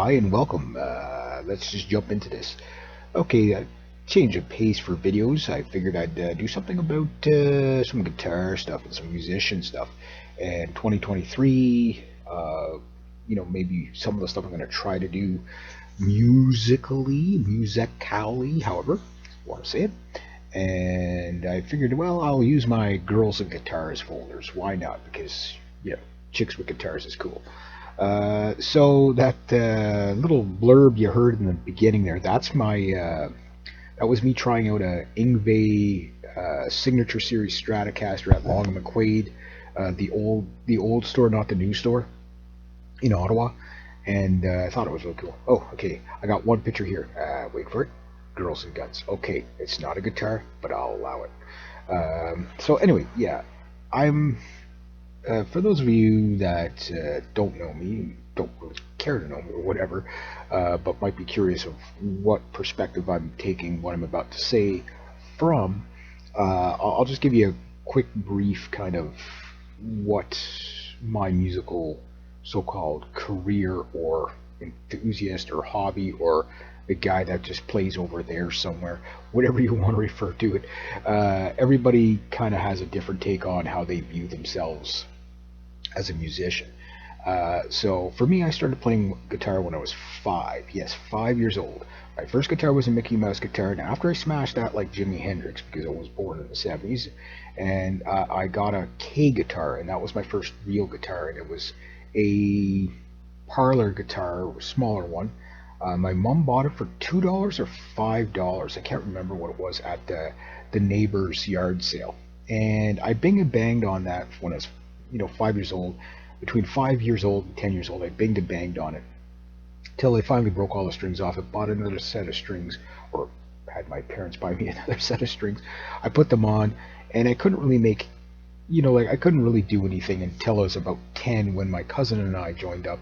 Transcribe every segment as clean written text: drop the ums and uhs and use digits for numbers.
hi, and welcome. Let's just jump into this. Okay, change of pace for videos. I figured I'd do something about some guitar stuff and some musician stuff. And 2023, maybe some of the stuff I'm going to try to do musically, however you want to say it. And I figured, well, I'll use my girls and guitars folders. Why not? Because, chicks with guitars is cool. So that little blurb you heard in the beginning there, that was me trying out a Ingve Signature Series Stratocaster at Long and McQuaid, the old store, not the new store in Ottawa, and I thought it was really cool. Oh, okay, I got one picture here. Wait for it. Girls and guns. Okay, it's not a guitar, but I'll allow it. So anyway, yeah, I'm for those of you that don't know me, don't really care to know me or whatever, but might be curious of what perspective I'm taking what I'm about to say from, I'll just give you a quick brief kind of what my musical so-called career or enthusiast or hobby or the guy that just plays over there somewhere, whatever you want to refer to it. Everybody kind of has a different take on how they view themselves as a musician. So for me, I started playing guitar when I was 5. Yes, 5 years old. My first guitar was a Mickey Mouse guitar, and after I smashed that like Jimi Hendrix, because I was born in the 70s, and I got a K guitar, and that was my first real guitar, and it was a parlor guitar, a smaller one. My mom bought it for $2 or $5. I can't remember what it was at the neighbor's yard sale, and I bing and banged on that when I was 5 years old. Between 5 years old and 10 years old, I binged and banged on it till I finally broke all the strings off. I bought another set of strings, or had my parents buy me another set of strings. I put them on, and I couldn't really make, I couldn't really do anything until I was about 10 when my cousin and I joined up.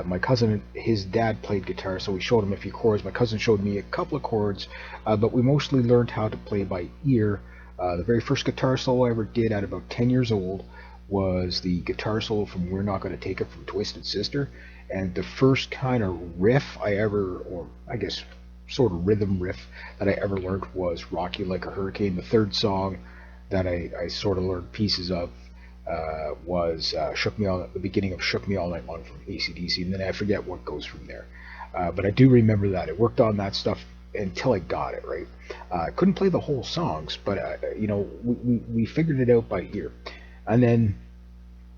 My cousin, his dad played guitar, so we showed him a few chords. My cousin showed me a couple of chords, but we mostly learned how to play by ear. The very first guitar solo I ever did at about 10 years old was the guitar solo from We're Not Gonna Take It from Twisted Sister. And the first kind of riff I ever, or I guess sort of rhythm riff that I ever learned was Rock You Like a Hurricane. The third song that I sort of learned pieces of was Shook Me All, the beginning of Shook Me All Night Long from AC/DC, and then I forget what goes from there. But I do remember that. I worked on that stuff until I got it right. I couldn't play the whole songs, but we figured it out by ear. And then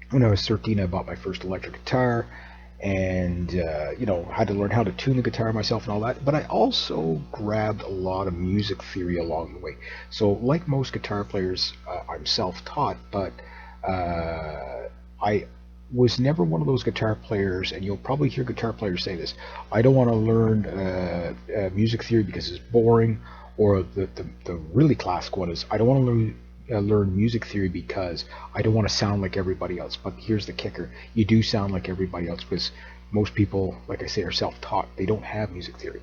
when I was 13, I bought my first electric guitar, and had to learn how to tune the guitar myself and all that. But I also grabbed a lot of music theory along the way. So like most guitar players, I'm self-taught, but I was never one of those guitar players, and you'll probably hear guitar players say this: I don't want to learn music theory because it's boring, or the really classic one is I don't want to learn music theory because I don't want to sound like everybody else. But here's the kicker: you do sound like everybody else, because most people, like I say, are self-taught. They don't have music theory.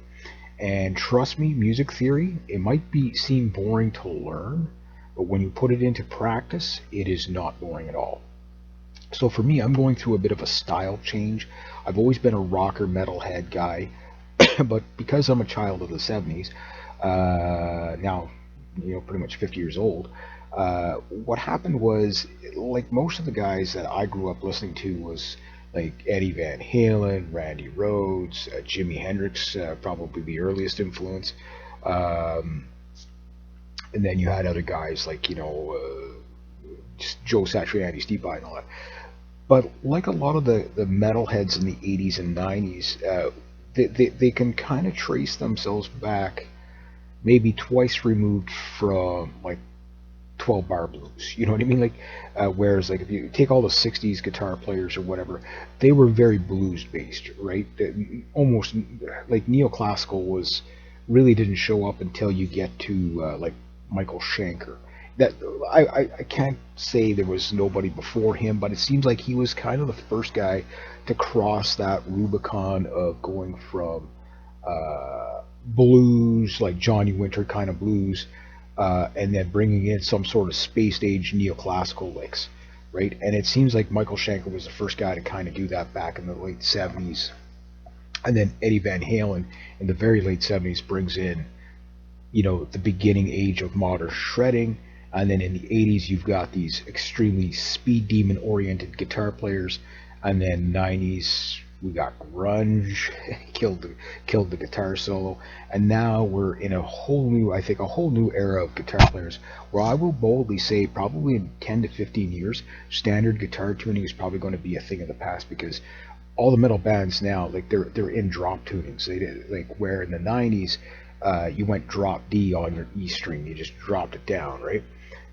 And trust me, music theory, it might seem boring to learn, but when you put it into practice, it is not boring at all. So for me, I'm going through a bit of a style change. I've always been a rocker metalhead guy, but because I'm a child of the 70s, now pretty much 50 years old, what happened was, like most of the guys that I grew up listening to, was like Eddie Van Halen, Randy Rhoads, Jimi Hendrix, probably the earliest influence. And then you had other guys like, just Joe Satriani, Steve Vai, and all that. But like a lot of the metalheads in the 80s and 90s, they can kind of trace themselves back maybe twice removed from like 12 bar blues. You know what I mean? Like, whereas like if you take all the 60s guitar players or whatever, they were very blues based, right? Almost like neoclassical was really didn't show up until you get to like Michael Schenker. That I can't say there was nobody before him, but it seems like he was kind of the first guy to cross that Rubicon of going from blues, like Johnny Winter kind of blues, and then bringing in some sort of space age neoclassical licks, right? And it seems like Michael Schenker was the first guy to kind of do that back in the late 70s. And then Eddie Van Halen in the very late 70s brings in, the beginning age of modern shredding. And then in the 80s, you've got these extremely speed demon oriented guitar players. And then 90s, we got grunge, killed the guitar solo. And now we're in a whole new, I think, a whole new era of guitar players where I will boldly say probably in 10 to 15 years, standard guitar tuning is probably going to be a thing of the past because all the metal bands now, like they're in drop tunings. They did like where in the 90s, you went drop D on your E string, you just dropped it down, right?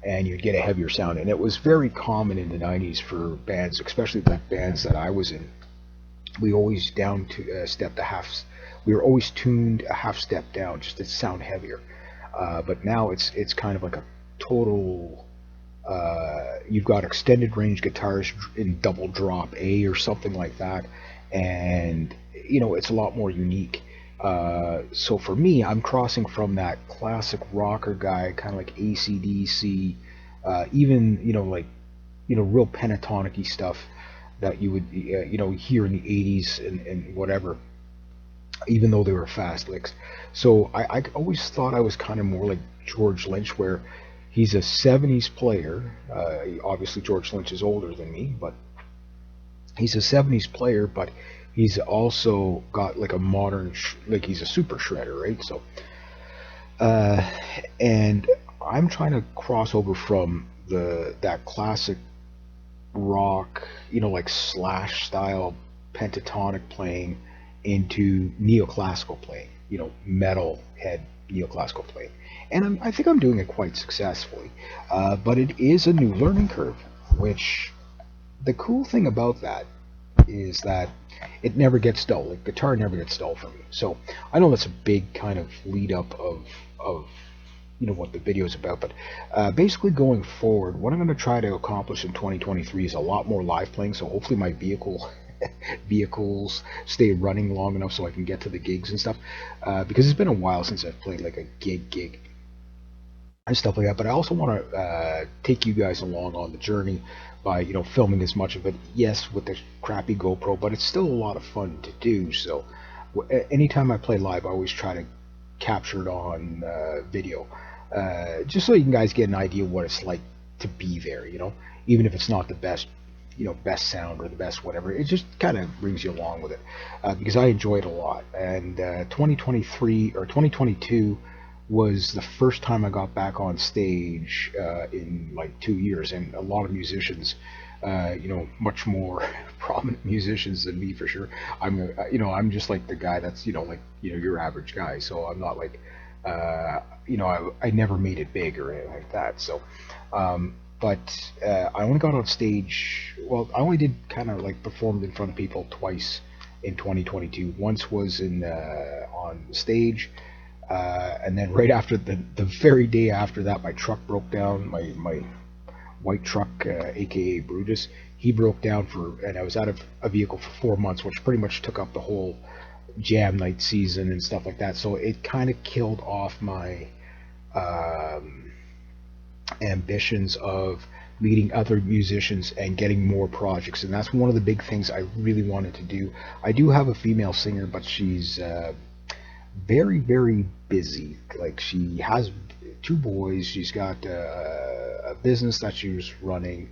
And you'd get a heavier sound. And it was very common in the 90s for bands, especially the bands that I was in. We always down to step the half. We were always tuned a half step down just to sound heavier. But now it's kind of like a total. You've got extended range guitars in double drop A or something like that, and it's a lot more unique. So for me, I'm crossing from that classic rocker guy, kind of like AC/DC, even like real pentatonic-y stuff that you would hear in the 80s and whatever, even though they were fast licks. So I always thought I was kind of more like George Lynch, where he's a 70s player. Obviously, George Lynch is older than me, but he's a 70s player, but he's also got like a modern, like he's a super shredder, right? So, uh, and I'm trying to cross over from that classic rock, like Slash style pentatonic playing into neoclassical playing, metal head neoclassical playing. And I think I'm doing it quite successfully. But it is a new learning curve, which the cool thing about that is that it never gets dull. Like guitar never gets dull for me. So I know that's a big kind of lead up of what the video is about, but basically going forward, what I'm going to try to accomplish in 2023 is a lot more live playing. So hopefully my vehicles stay running long enough so I can get to the gigs and stuff. Because it's been a while since I've played like a gig and stuff like that. But I also want to take you guys along on the journey by filming as much of it. Yes, with the crappy GoPro, but it's still a lot of fun to do. So anytime I play live, I always try to capture it on video, just so you guys get an idea of what it's like to be there. Even if it's not the best. Best sound or the best whatever, it just kind of brings you along with it, because I enjoy it a lot. And 2023 or 2022 was the first time I got back on stage in like 2 years, and a lot of musicians, much more prominent musicians than me for sure. I'm just like the guy that's your average guy, so I'm not like I never made it big or anything like that. So but I only got on stage, well, I only did kind of like performed in front of people twice in 2022. Once was on the stage, and then right after the very day after that, my truck broke down. My white truck, aka Brutus, he broke down and I was out of a vehicle for 4 months, which pretty much took up the whole jam night season and stuff like that. So it kind of killed off my ambitions of meeting other musicians and getting more projects, and that's one of the big things I really wanted to do. I do have a female singer, but she's very, very busy. Like, she has 2 boys, she's got a business that she's running,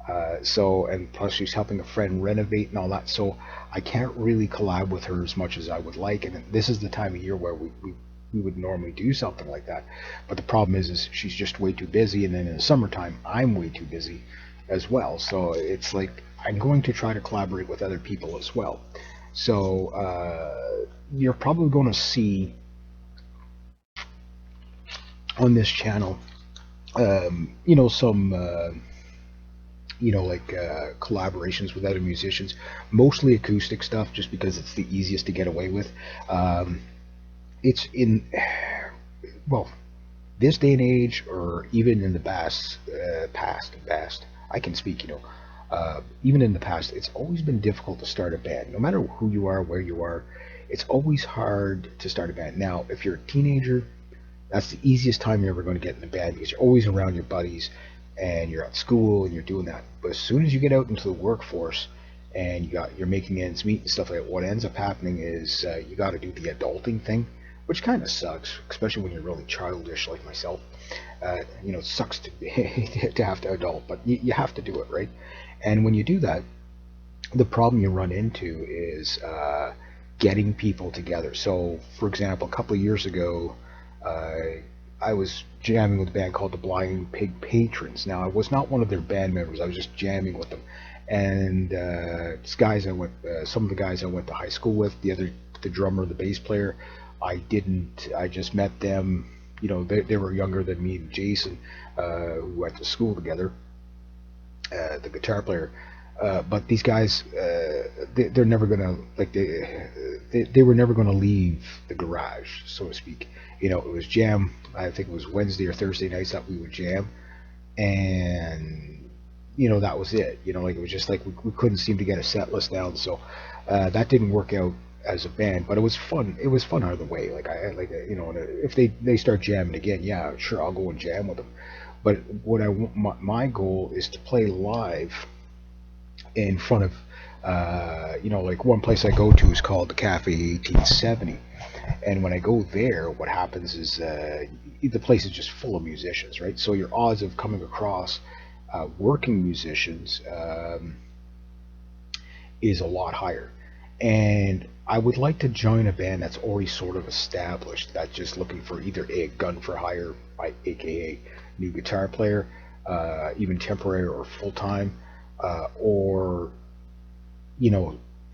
and plus she's helping a friend renovate and all that, so I can't really collab with her as much as I would like. And this is the time of year where we would normally do something like that, but the problem is she's just way too busy, and then in the summertime I'm way too busy as well. So it's like I'm going to try to collaborate with other people as well. So you're probably going to see on this channel some collaborations with other musicians, mostly acoustic stuff, just because it's the easiest to get away with. It's in, well, this day and age, or even in the past, I can speak, even in the past, it's always been difficult to start a band. No matter who you are, where you are, it's always hard to start a band. Now, if you're a teenager, that's the easiest time you're ever going to get in a band, because you're always around your buddies, and you're at school, and you're doing that. But as soon as you get out into the workforce, and you're making ends meet and stuff like that. What ends up happening is you got to do the adulting thing, which kind of sucks, especially when you're really childish like myself. It sucks to to have to adult, but you have to do it, right? And when you do that, the problem you run into is getting people together. So, for example, a couple of years ago, uh, I was jamming with a band called the Blind Pig Patrons. Now, I was not one of their band members. I was just jamming with them, and some of the guys I went to high school with, the drummer, the bass player, I didn't. I just met them. They were younger than me and Jason, who went to school together, the guitar player. But these guys, they're never gonna they were never gonna leave the garage, so to speak. It was jam. I think it was Wednesday or Thursday nights that we would jam, and that was it. Like it was just like we couldn't seem to get a set list down, so that didn't work out as a band. But it was fun. It was fun either way. Like and if they start jamming again, yeah, sure, I'll go and jam with them. But what my goal is to play live in front of like one place I go to is called the Cafe 1870, and when I go there, what happens is the place is just full of musicians, right? So your odds of coming across working musicians is a lot higher. And I would like to join a band that's already sort of established, that's just looking for either a gun for hire, aka new guitar player, even temporary or full time, or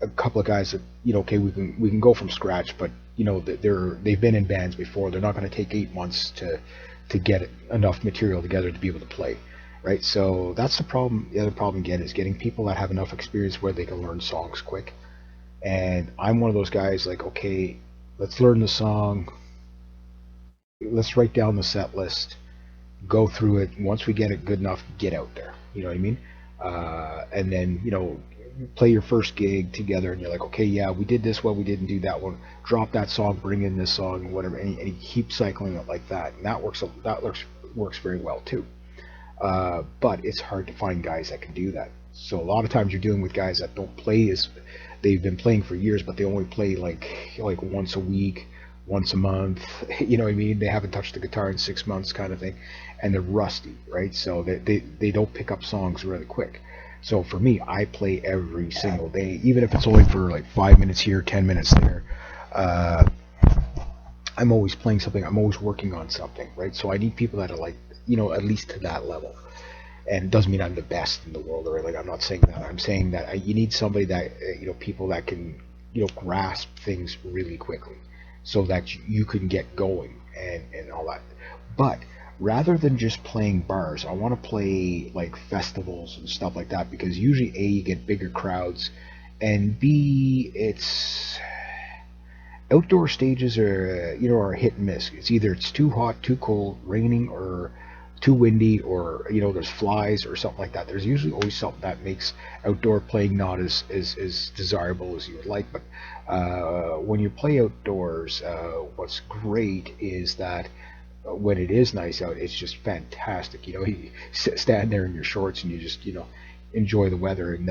a couple of guys that okay, we can go from scratch, but they've been in bands before. They're not going to take 8 months to get enough material together to be able to play, right? So that's the problem. The other problem again is getting people that have enough experience where they can learn songs quick. And I'm one of those guys like, okay, let's learn the song, let's write down the set list, go through it. Once we get it good enough, get out there. You know what I mean? And then play your first gig together, and you're like, okay, yeah, we did this one, we didn't do that one. Drop that song, bring in this song, whatever, and you keep cycling it like that. And that works very well too. But it's hard to find guys that can do that. So a lot of times you're dealing with guys that don't play as they've been playing for years, but they only play like once a week, once a month. You know what I mean? They haven't touched the guitar in 6 months, kind of thing, and they're rusty, right? So they don't pick up songs really quick. So for me, I play every single day, even if it's only for like 5 minutes here, 10 minutes there. Uh, I'm always playing something. I'm always working on something, right? So I need people that are like, at least to that level. And it doesn't mean I'm the best in the world, or like I'm not saying that. I'm saying that you need somebody that people that can grasp things really quickly, so that you can get going and all that. But rather than just playing bars, I want to play like festivals and stuff like that, because usually A, you get bigger crowds, and B, it's outdoor stages are hit and miss. It's too hot, too cold, raining, or too windy, or there's flies or something like that. There's usually always something that makes outdoor playing not as desirable as you would like. But when you play outdoors, what's great is that when it is nice out, it's just fantastic. You stand there in your shorts and you just enjoy the weather. And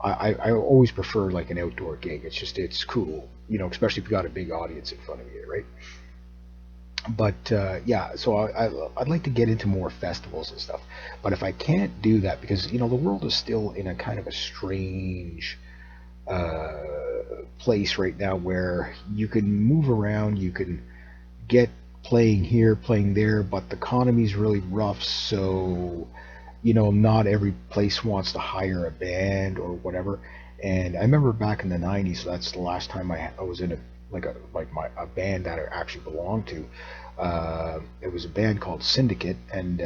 I always prefer like an outdoor gig. It's cool, especially if you got a big audience in front of you, right? But yeah, so I'd like to get into more festivals and stuff. But if I can't do that, because the world is still in a kind of a strange uh, place right now, where you can move around, you can get playing here, playing there, but the economy's really rough, so not every place wants to hire a band or whatever. And I remember back in the '90s, so that's the last time I was in a band that I actually belonged to. It was a band called Syndicate, and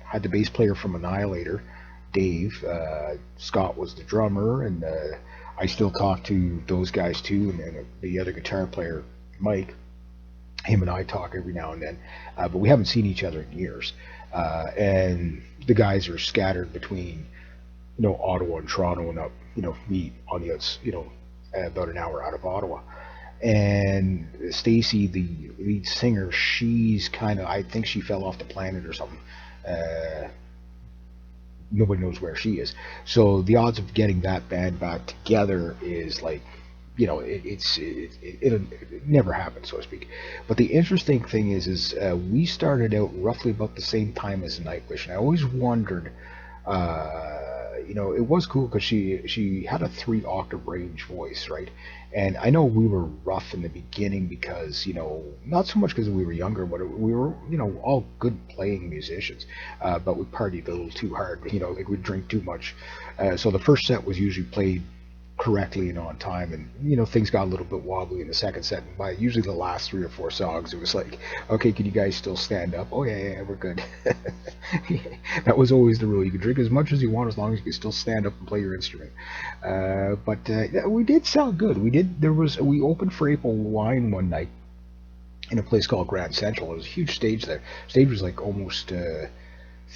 had the bass player from Annihilator, Dave. Scott was the drummer, and I still talk to those guys too, and the other guitar player, Mike. Him and I talk every now and then, but we haven't seen each other in years. And the guys are scattered between, Ottawa and Toronto, and up, meet on the outs, about an hour out of Ottawa. And Stacy, the lead singer, she's kind of, I think she fell off the planet or something. Uh, nobody knows where she is. So the odds of getting that band back together is like, it never happened, so to speak. But the interesting thing is we started out roughly about the same time as Nightwish, and I always wondered, it was cool because she had a 3 octave range voice, right? And I know we were rough in the beginning because not so much because we were younger, but we were all good playing musicians, but we partied a little too hard, like we'd drink too much. So the first set was usually played correctly and on time, and things got a little bit wobbly in the second set, and by usually the last 3 or 4 songs it was like, okay, can you guys still stand up? Oh yeah, yeah, we're good. That was always the rule. You could drink as much as you want as long as you can still stand up and play your instrument. But yeah, we did sound good. We opened for April Wine one night in a place called Grand Central. It was a huge stage there. Stage was like almost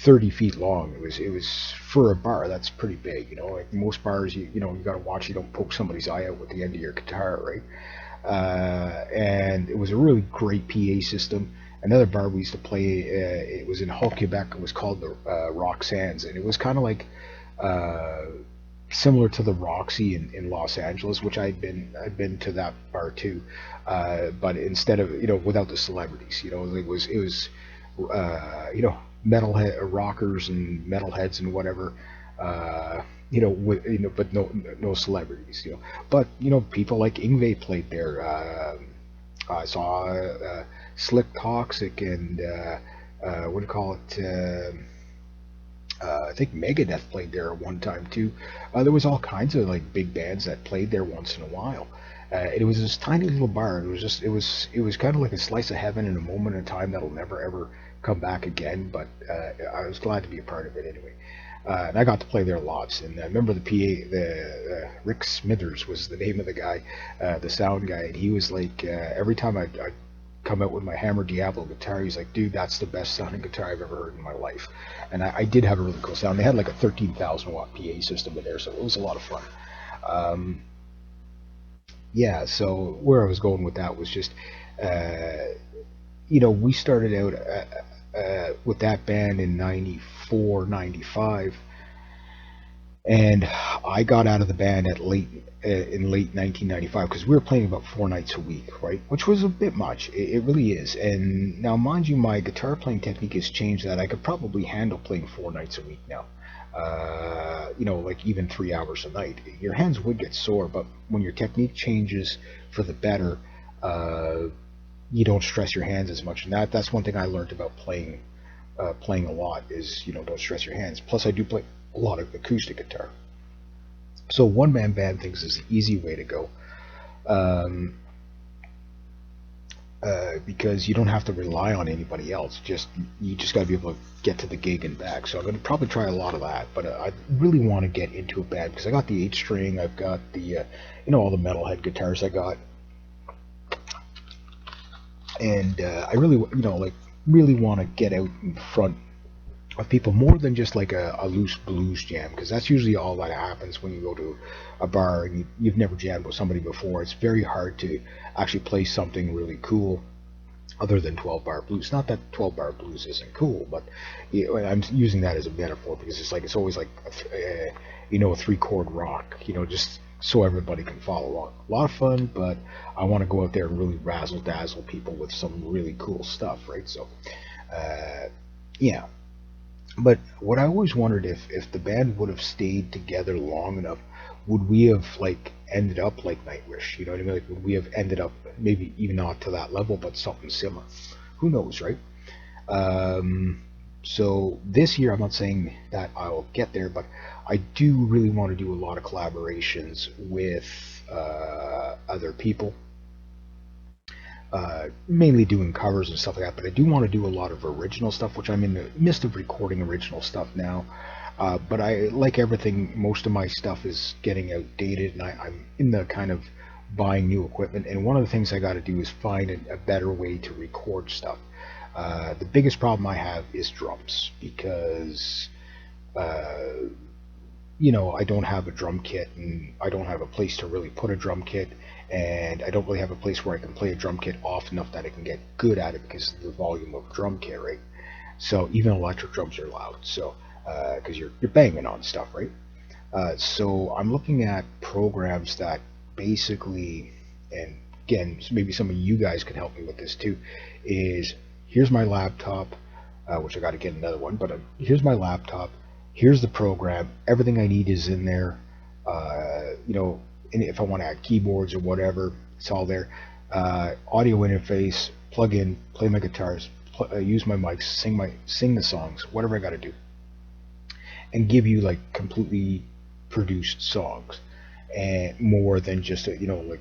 30 feet long. It was for a bar. That's pretty big. Like most bars, you got to watch you don't poke somebody's eye out with the end of your guitar, right? And it was a really great PA system. Another bar we used to play, it was in Hull, Quebec. It was called the Roxanne's, and it was kind of like uh, similar to the Roxy in Los Angeles, which I'd been to that bar too, but instead of without the celebrities, it was metalhead rockers and metalheads and whatever, but no celebrities, but people like Ingve played there. I saw Slick Toxic and what do you call it? I think Megadeth played there at one time too. There was all kinds of like big bands that played there once in a while. It was this tiny little bar. It was kind of like a slice of heaven in a moment in time that'll never ever come back again. But I was glad to be a part of it anyway. And I got to play there lots. And I remember the PA, the Rick Smithers was the name of the guy, the sound guy. And he was like, every time I'd come out with my Hammer Diablo guitar, he's like, dude, that's the best sounding guitar I've ever heard in my life. And I did have a really cool sound. They had like a 13,000 watt PA system in there, so it was a lot of fun. Um, yeah, so where I was going with that was just, uh, we started out with that band in 94, 95, and I got out of the band in late 1995 because we were playing about 4 nights a week, right? Which was a bit much. It really is. And now, mind you, my guitar playing technique has changed. That I could probably handle playing 4 nights a week now. Like even 3 hours a night. Your hands would get sore, but when your technique changes for the better, uh, you don't stress your hands as much. And that's one thing I learned about playing a lot is don't stress your hands. Plus, I do play a lot of acoustic guitar. So one man band things is the easy way to go, um, because you don't have to rely on anybody else. You just got to be able to get to the gig and back. So I'm going to probably try a lot of that. But I really want to get into a band because I got the 8 string. I've got the all the metalhead guitars I got, and I really like really want to get out in front of people more than just like a loose blues jam, because that's usually all that happens when you go to a bar and you've never jammed with somebody before. It's very hard to actually play something really cool other than 12 bar blues. Not that 12 bar blues isn't cool, but I'm using that as a metaphor because it's always like a 3 chord rock, just so everybody can follow along. A lot of fun, but I want to go out there and really razzle dazzle people with some really cool stuff, right? So yeah. But what I always wondered, if the band would have stayed together long enough, would we have like ended up like Nightwish? You know what I mean? Like, would we have ended up maybe even not to that level, but something similar? Who knows, right? So this year, I'm not saying that I'll get there, but I do really want to do a lot of collaborations with other people, mainly doing covers and stuff like that. But I do want to do a lot of original stuff, which I'm in the midst of recording original stuff now. But I, like everything, most of my stuff is getting outdated, and I'm in the kind of buying new equipment. And one of the things I got to do is find a better way to record stuff. The biggest problem I have is drums because uh, I don't have a drum kit, and I don't have a place to really put a drum kit, and I don't really have a place where I can play a drum kit off enough that I can get good at it because of the volume of drum kit, right? So even electric drums are loud. So because you're banging on stuff, right? So I'm looking at programs that basically, and again, maybe some of you guys can help me with this too, is here's my laptop, which I got to get another one, but here's my laptop, here's the program, everything I need is in there. You know, and if I want to add keyboards or whatever, it's all there. Audio interface, plug in, play my guitars, use my mics, sing the songs, whatever I got to do, and give you like completely produced songs, and more than just a, like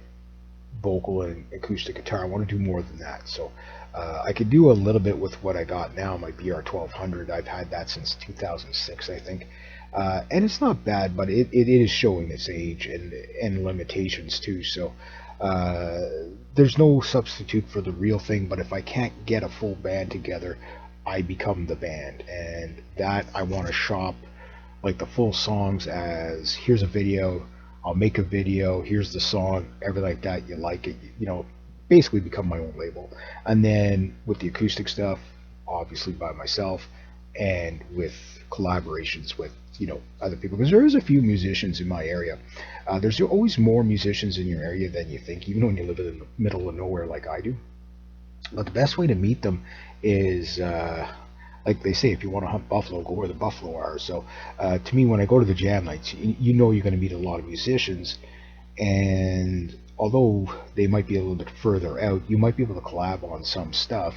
vocal and acoustic guitar. I want to do more than that. So I could do a little bit with what I got now, my BR 1200. I've had that since 2006, I think. And it's not bad, but it is showing its age and limitations too. So there's no substitute for the real thing. But if I can't get a full band together, I become the band, and that I want to shop like the full songs as here's a video, I'll make a video, here's the song, everything like that. You like it, basically become my own label. And then with the acoustic stuff, obviously by myself, and with collaborations with other people, because there is a few musicians in my area. There's always more musicians in your area than you think, even when you live in the middle of nowhere like I do. But the best way to meet them is like they say, if you want to hunt buffalo, go where the buffalo are. So to me, when I go to the jam nights, you're going to meet a lot of musicians, and although they might be a little bit further out, you might be able to collab on some stuff.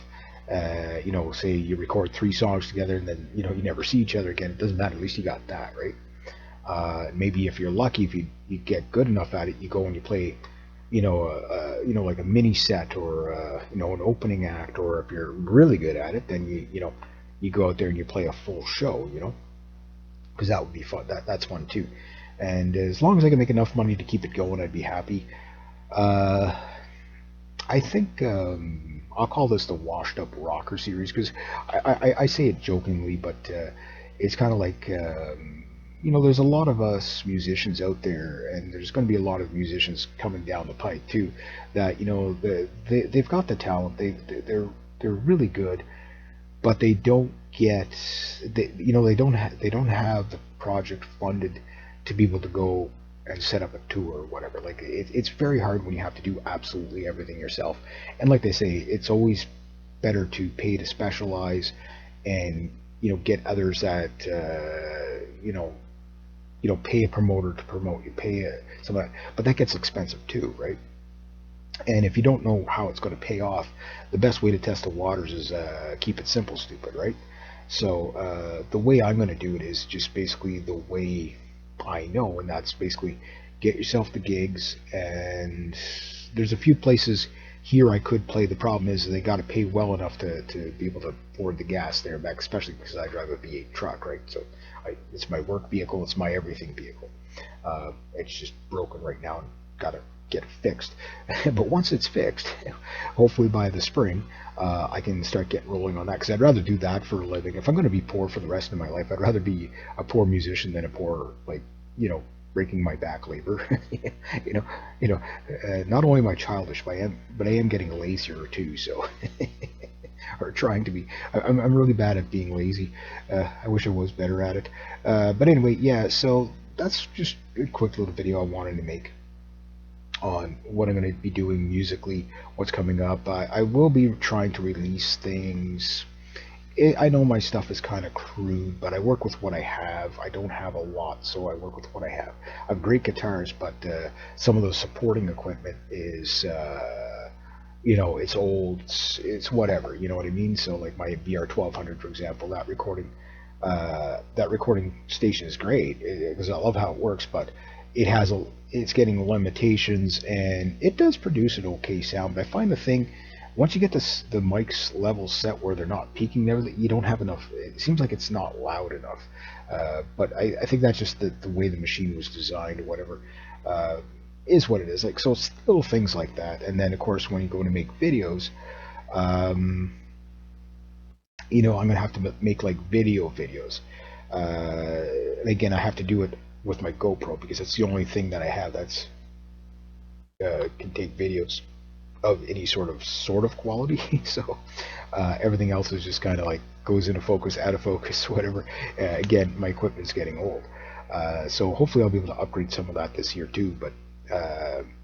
Say you record 3 songs together, and then you never see each other again. It doesn't matter. At least you got that, right? Maybe if you're lucky, if you get good enough at it, you go and you play, like a mini set, or an opening act. Or if you're really good at it, then you go out there and you play a full show, because that would be fun. That's fun too. And as long as I can make enough money to keep it going, I'd be happy. I think I'll call this the Washed Up Rocker series, because I say it jokingly, but it's kind of like there's a lot of us musicians out there, and there's going to be a lot of musicians coming down the pike too. That they've got the talent, they're really good, but they don't get they don't have the project funded to be able to go and set up a tour or whatever. Like it's very hard when you have to do absolutely everything yourself. And like they say, it's always better to pay to specialize, and get others that pay a promoter to promote you, pay somebody, but that gets expensive too, right? And if you don't know how it's going to pay off, the best way to test the waters is keep it simple, stupid, right? So the way I'm going to do it is just basically the way I know, and that's basically get yourself the gigs. And there's a few places here I could play. The problem is they got to pay well enough to be able to afford the gas there and back, especially because I drive a V8 truck, right? So it's my work vehicle, it's my everything vehicle. It's just broken right now and got to get it fixed. But once it's fixed, hopefully by the spring, I can start getting rolling on that, because I'd rather do that for a living. If I'm going to be poor for the rest of my life, I'd rather be a poor musician than a poor, breaking my back labor. Not only am I childish, but I am getting lazier too. So, or trying to be. I'm really bad at being lazy. I wish I was better at it. But anyway, yeah. So that's just a quick little video I wanted to make on what I'm going to be doing musically, what's coming up. I will be trying to release things. I know my stuff is kind of crude, but I work with what I have. I don't have a lot, so I work with what I have. I have great guitars, but some of the supporting equipment is, it's old, it's whatever, you know what I mean? So like my BR 1200, for example, that recording station is great, because I love how it works, but it's getting limitations, and it does produce an okay sound. But I find the thing, once you get the mics levels set where they're not peaking there, you don't have enough. It seems like it's not loud enough. But I think that's just the way the machine was designed, or whatever. Is what it is. Like, so it's little things like that. And then of course when you go to make videos, I'm gonna have to make like videos. And again, I have to do it with my GoPro, because it's the only thing that I have that's can take videos. of any sort of quality. So everything else is just kind of like goes into focus, out of focus, whatever. Again, my equipment's getting old, so hopefully I'll be able to upgrade some of that this year too. But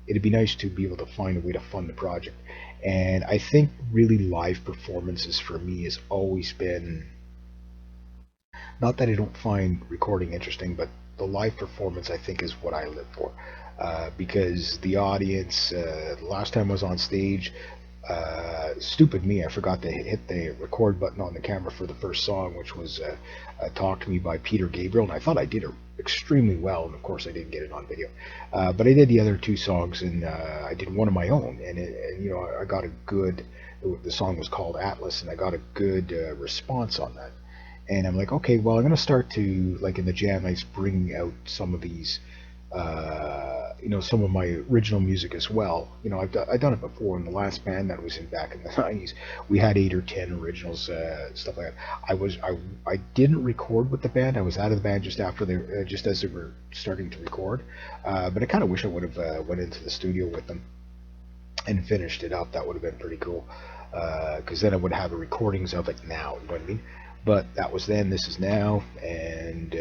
it'd be nice to be able to find a way to fund the project. And I think really live performances for me has always been, not that I don't find recording interesting, but the live performance I think is what I live for. Because the audience, the last time I was on stage, stupid me, I forgot to hit the record button on the camera for the first song, which was Talk to Me by Peter Gabriel, and I thought I did it extremely well, and of course I didn't get it on video. But I did the other two songs, and I did one of my own, and you know, I got a good, the song was called Atlas, and I got a good response on that. And I'm like, okay, well, I'm going to start to, like in the jam nights, bring out some of these, some of my original music as well. I've done it before in the last band that I was in back in the 90s. We had 8 or 10 originals, stuff like that. I didn't record with the band. I was out of the band just after just as they were starting to record. But I kind of wish I would have went into the studio with them and finished it up. That would have been pretty cool. Because then I would have the recordings of it now. You know what I mean? But that was then. This is now, and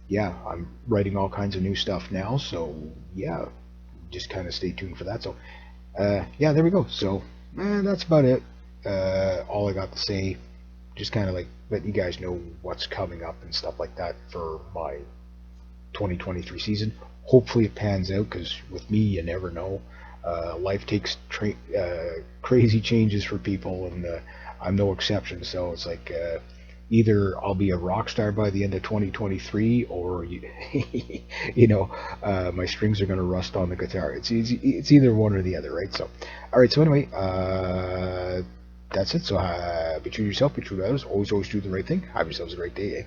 yeah, I'm writing all kinds of new stuff now. So yeah, just kind of stay tuned for that. So yeah, there we go. So that's about it. All I got to say, just kind of like let you guys know what's coming up and stuff like that for my 2023 season. Hopefully it pans out, because with me, you never know. Life takes crazy changes for people, and I'm no exception. So it's like either I'll be a rock star by the end of 2023, or my strings are going to rust on the guitar. It's either one or the other, right? So, all right. So anyway, that's it. So be true to yourself, be true to others. Always do the right thing. Have yourselves a great day. Eh?